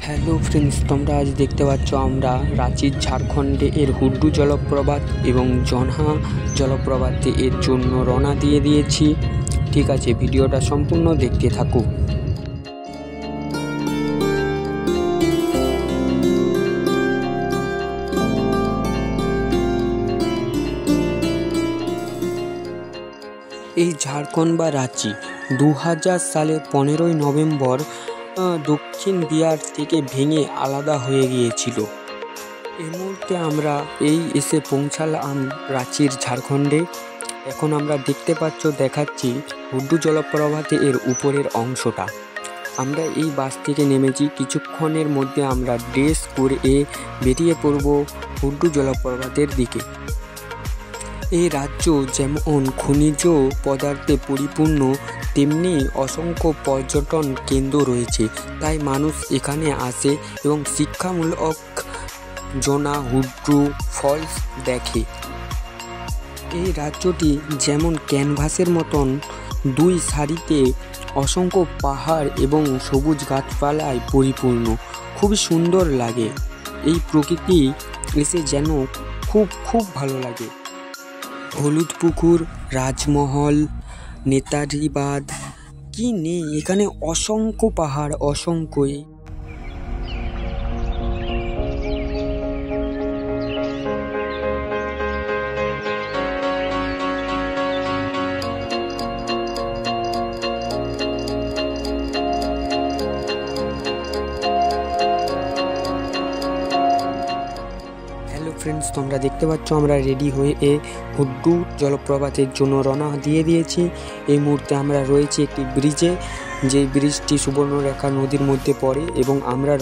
Hello friends, তোমরা আজ দেখতে পাচ্ছ আমরা রাঁচির ঝাড়খণ্ডে এর হুড্ডু জলপ্রপাত এবং জনহা জলপ্রপাতে এর জন্য রওনা দিয়ে দিয়েছি। ঠিক আছে, ভিডিওটা সম্পূর্ণ দেখতে থাকো। এই ঝাড়খণ্ড বা রাঁচি 2000 সালের 15ই নভেম্বর দক্ষিণ বিহার থেকে ভেঙে আলাদা হয়ে গিয়েছিল। এই মুহূর্তে আমরা এসে পৌঁছালাম রাঁচির ঝাড়খণ্ডে। এখন আমরা দেখতে দেখাচ্ছি হুড্ডু জলপ্রপাতে এর উপরের অংশটা। আমরা এই বাস থেকে নেমেছি, কিছুক্ষণের মধ্যে আমরা ড্রেস করে বেরিয়ে পড়ব হুড্ডু জলপ্রপাতের দিকে। এই রাজ্য যেমন খনিজ পদার্থে পরিপূর্ণ, তেমনি অসংখ্য পর্যটন কেন্দ্র রয়েছে, তাই মানুষ এখানে আসে এবং শিক্ষামূলক জোনা হুড্ডু ফলস দেখে। এই রাজ্যটি যেমন ক্যানভাসের মতন দুই সারিতে অসংখ্য পাহাড় এবং সবুজ গাছপালায় পরিপূর্ণ, খুবই সুন্দর লাগে। এই প্রকৃতি এসে যেন খুব ভালো লাগে। হলুদ পুকুর, রাজমহল, নেতাজি বাঁধ, কি নেই এখানে, অসংখ্য পাহাড়, অসংখ্য। ফ্রেন্ডস, তোমরা দেখতে পাচ্ছ আমরা রেডি হয়ে হুড্ডু জলপ্রপাতের জন্য রওনা দিয়ে দিয়েছি। এই মুহূর্তে আমরা রয়েছি একটি ব্রিজে, যে ব্রিজটি সুবর্ণরেখা নদীর মধ্যে পড়ে, এবং আমরা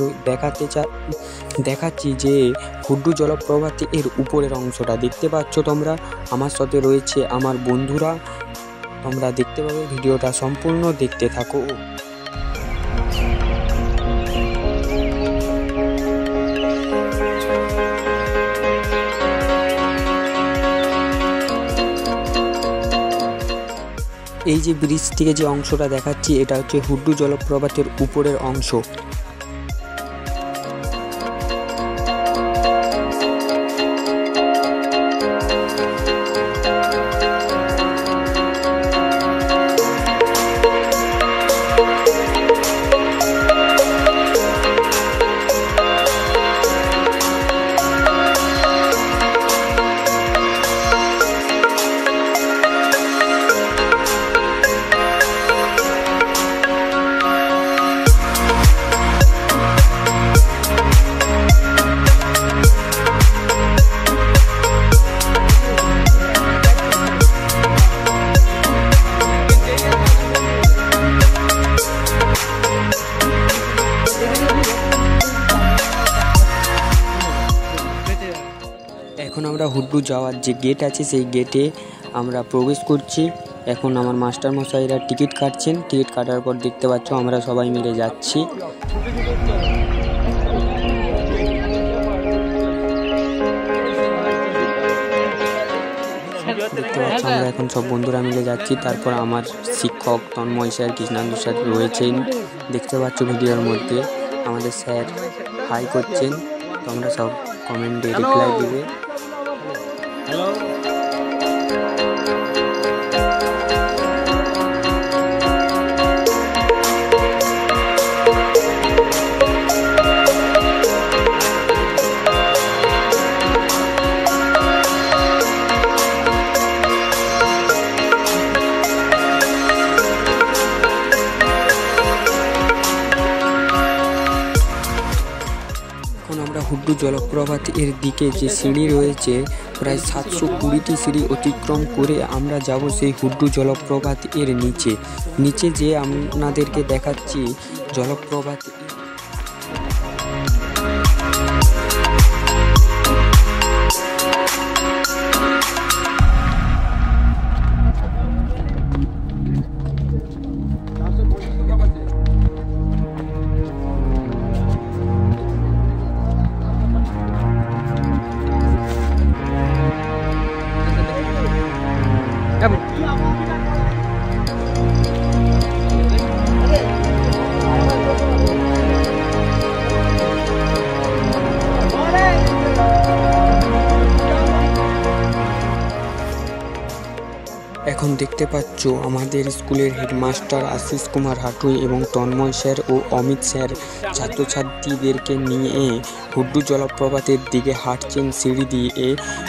দেখাচ্ছি যে হুড্ডু জলপ্রপাতে এর উপরের অংশটা দেখতে পাচ্ছ তোমরা। আমার সাথে রয়েছে আমার বন্ধুরা, তোমরা দেখতে পাবে। ভিডিওটা সম্পূর্ণ দেখতে থাকো। এই যে ব্রিজ থেকে যে অংশটা দেখাচ্ছি, এটা হচ্ছে হুড্ডু জলপ্রপাতের উপরের অংশ। এখন আমরা হুড্ডু যাওয়ার যে গেট আছে, সেই গেটে আমরা প্রবেশ করছি। এখন আমার মাস্টার মশাইরা টিকিট কাটছেন। টিকিট কাটার পর দেখতে পাচ্ছ আমরা সবাই মিলে যাচ্ছি। দেখতে পাচ্ছ আমরা এখন সব বন্ধুরা মিলে যাচ্ছি। তারপর আমার শিক্ষক তন্ময় স্যার, কৃষ্ণান্দু স্যার রয়েছেন, দেখতে পাচ্ছ ভিডিওর মধ্যে। আমাদের স্যার হাই করছেন, তোমরা সব কমেন্টে রিপ্লাই দিবে। আমরা হুড্ডু জলপ্রপাত এর দিকে যে সিঁড়ি রয়েছে, প্রায় 720টি সিঁড়ি অতিক্রম করে আমরা যাব সেই হুড্ডু জলপ্রপাত এর নিচে যে আপনাদেরকে দেখাচ্ছি জলপ্রপাত। এখন দেখতে পাচ্ছ আমাদের স্কুলের হেডমাস্টার আশিস কুমার হাটুই এবং তন্ময় স্যার ও অমিত স্যার ছাত্রছাত্রীদেরকে নিয়ে হুড্ডু জলপ্রপাতের দিকে হাঁটছেন সিঁড়ি দিয়ে।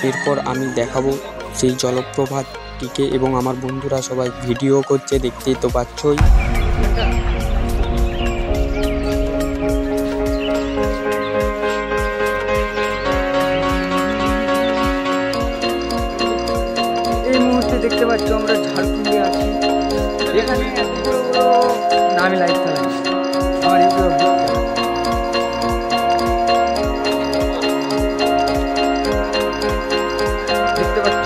এরপর আমি দেখাবো সেই জলপ্রপাতটিকে এবং আমার বন্ধুরা সবাই ভিডিও করছে, দেখতেই তো পাচ্ছই। এই মুহূর্তে দেখতে পাচ্ছ আমরা ঝাড়খণ্ডে আছি। এখানে আমি লাইভ চালাই আমার দেখতে পাচ্ছ।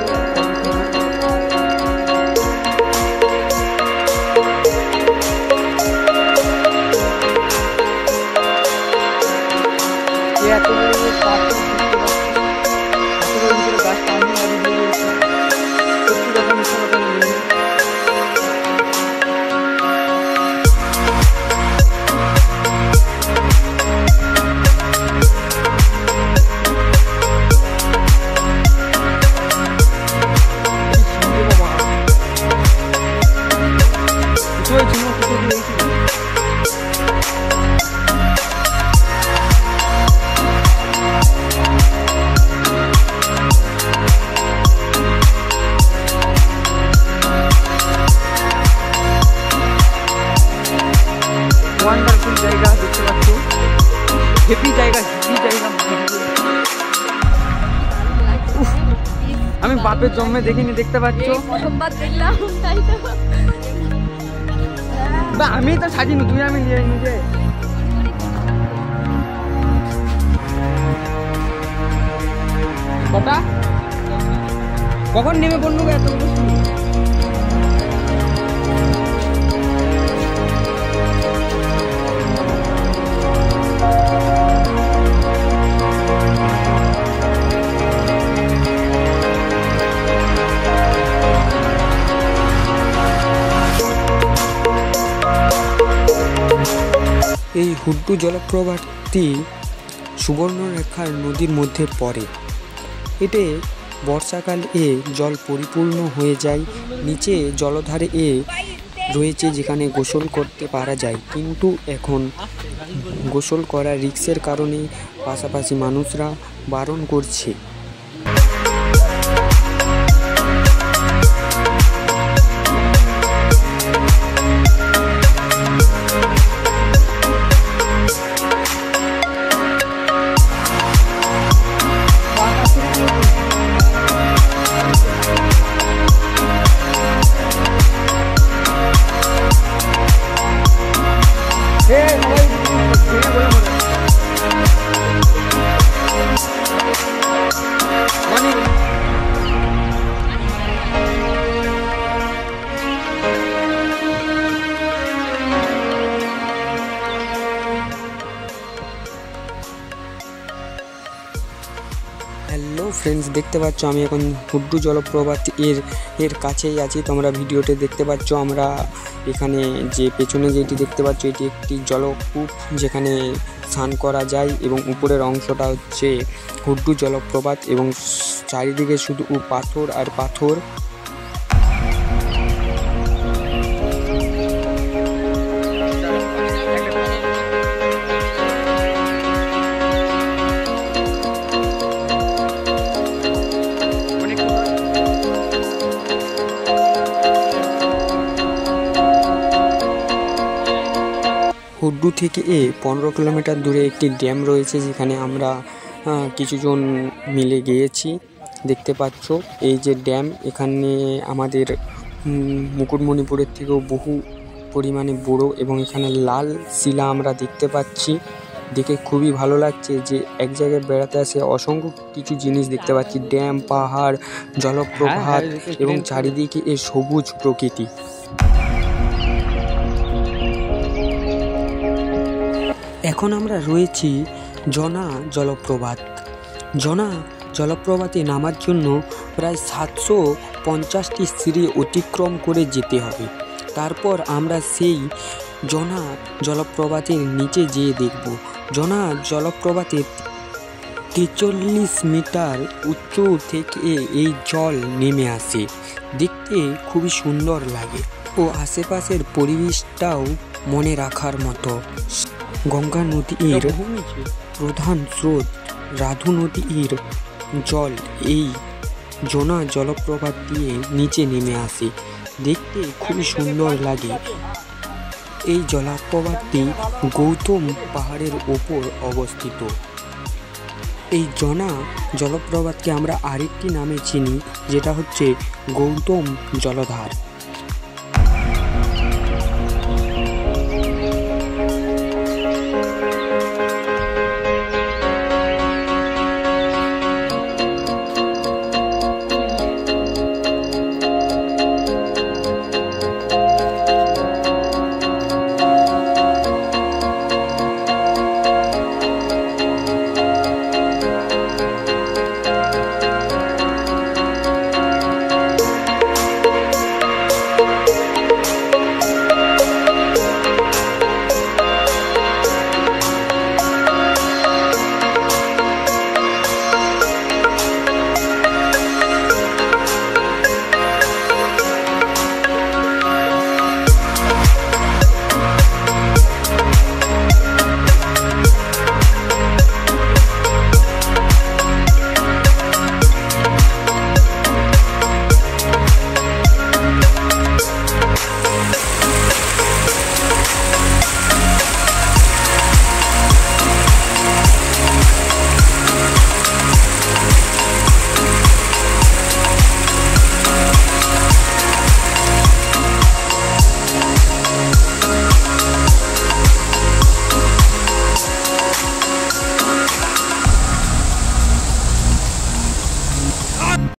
এত বড় পাথর গাছ সামনে ওয়ান্ডারফুল জায়গা দেখতে পাচ্ছ, হেভি জায়গা। আমি বাপের জন্মে দেখিনি, দেখতে পাচ্ছ। আমি তো সাজিনি, তুই আমি নিজে। কটা কখন নেমে পড়লো এতগুলো? এই হুড্ডু জলপ্রপাতটি সুবর্ণরেখার নদীর মধ্যে পড়ে। এতে বর্ষাকালে জল পরিপূর্ণ হয়ে যায়। নিচে জলধারে রয়েছে যেখানে গোসল করতে পারা যায়, কিন্তু এখন গোসল করা রিস্কের কারণে পাশাপাশি মানুষরা বারণ করছে। হ্যালো ফ্রেন্ডস, দেখতে পাচ্ছ আমি এখন হুড্ডু জলপ্রপাত এর কাছেই আছি। তোমরা ভিডিওতে দেখতে পাচ্ছ আমরা এখানে যে পেছনে যেটি দেখতে পাচ্ছ এটি একটি জলকূপ যেখানে স্নান করা যায় এবং উপরের অংশটা হচ্ছে হুড্ডু জলপ্রপাত এবং চারিদিকে শুধু পাথর আর পাথর। হুড্ডু থেকে 15 কিলোমিটার দূরে একটি ড্যাম রয়েছে যেখানে আমরা কিছুজন মিলে গিয়েছি। দেখতে পাচ্ছ এই যে ড্যাম, এখানে আমাদের মুকুটমণিপুরের থেকেও বহু পরিমাণে বড় এবং এখানে লাল শিলা আমরা দেখতে পাচ্ছি। দেখে খুবই ভালো লাগছে যে এক জায়গায় বেড়াতে আসে অসংখ্য কিছু জিনিস দেখতে পাচ্ছি, ড্যাম, পাহাড়, জলপ্রপাত এবং চারিদিকে সবুজ প্রকৃতি। এখন আমরা রয়েছি জনা জলপ্রপাত। জনা জলপ্রপাতে নামার জন্য প্রায় 750টি সিঁড়ি অতিক্রম করে যেতে হবে। তারপর আমরা সেই জনা জলপ্রপাতের নিচে যেয়ে দেখব। জনা জলপ্রপাতে 43 মিটার উচ্চ থেকে এই জল নেমে আসে। দেখতে খুবই সুন্দর লাগে ও আশেপাশের পরিবেশটাও মনে রাখার মতো। গঙ্গা নদীর প্রধান স্রোত রাধু নদীর জল এই জোনা জলপ্রপাত দিয়ে নিচে নেমে আসে, দেখতে খুবই সুন্দর লাগে। এই জলপ্রপাতটি গৌতম পাহাড়ের ওপর অবস্থিত। এই জোনা জলপ্রপাতকে আমরা আরেকটি নামে চিনি, যেটা হচ্ছে গৌতম জলধার।